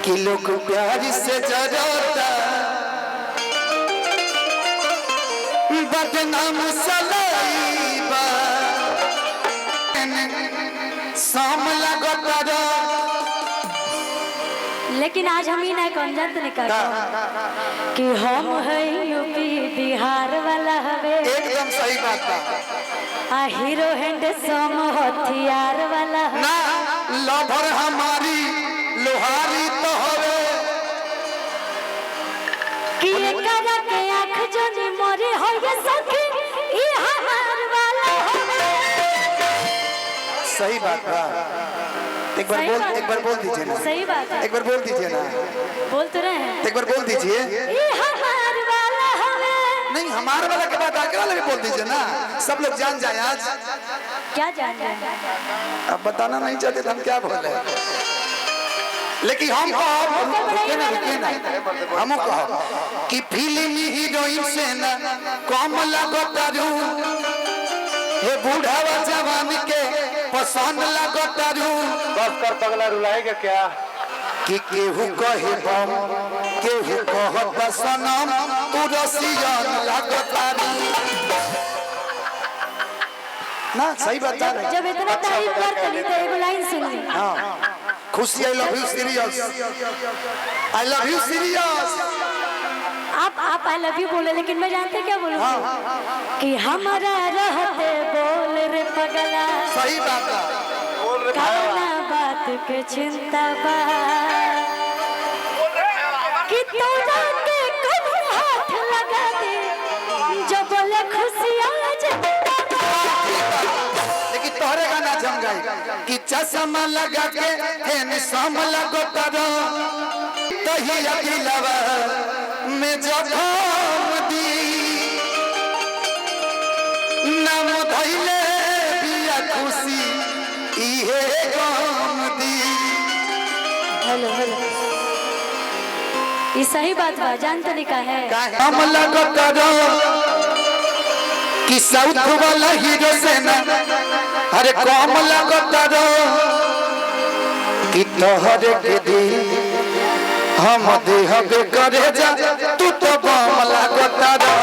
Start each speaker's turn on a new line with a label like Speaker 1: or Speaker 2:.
Speaker 1: कि लोग प्यार से जराता बदनाम सलाइबा साम लगता।
Speaker 2: लेकिन आज हम ही नहीं कौन जानते नहीं कर कि हम है यूपी बिहार वाला हवे।
Speaker 1: एकदम सही बात बा।
Speaker 2: आ हीरो हैंडसम हथियार वाला
Speaker 1: ना लभर हमारी लोहारी तो हवे
Speaker 2: कि एकरा के आँख जो नी मोरे हो ये सखी ई हमार वाला हवे।
Speaker 1: सही बात बा। एक बार बोल दीजिए ना।
Speaker 2: सही बात है।
Speaker 1: एक बार बोल दीजिए ना।
Speaker 2: बोल तो रहे हैं।
Speaker 1: एक बार बोल दीजिए।
Speaker 2: ई हमार वाला हवे।
Speaker 1: नहीं हमारे वाला के बाद आगे वाला भी बोल दीजिए ना। सब लोग जान जाए आज।
Speaker 2: क्या जान जाए?
Speaker 1: अब बताना नहीं चाहते तो हम क्या बोले। लेकिन हम हम कि फिल्म हीरोइन से ना कम लगता रू ये बूढ़ावा जवान के पसंद लगता रू।
Speaker 3: बस कर पगला रुलाएगा क्या
Speaker 1: कि केहू कहे बम केहू कहता सनम तू रसियन लगता रू। ना सही बात है।
Speaker 2: जब इतना तारीफ करते नहीं तो एक लाइन सुन ली।
Speaker 1: हाँ Khushi I love you serious I love you serious.
Speaker 2: आप आई लव यू बोले लेकिन मैं जानते क्या बोलूँ कि हमारा रहते बोल रे पगला।
Speaker 1: सही बात है।
Speaker 2: काना बात के चिंता बा कि तोरा के कब हाथ लगा दे जो बोले खुशी आ जाए।
Speaker 1: लेकिन तोहरे गाना जम गई कि चश्मा लगा के हैंडसम लगता रो तही अगिलवा में जखम दी नाम धइले बिया खुशी इहे गम दी।
Speaker 2: हेलो हेलो ये सही बात बा जानते नहीं का है।
Speaker 1: हम लगता रो कि साउथ वाला हीरो से ना अरे कम लगता रो कि तोहरे के दिल हम देहबे करे जा तू तो बम लगता रो।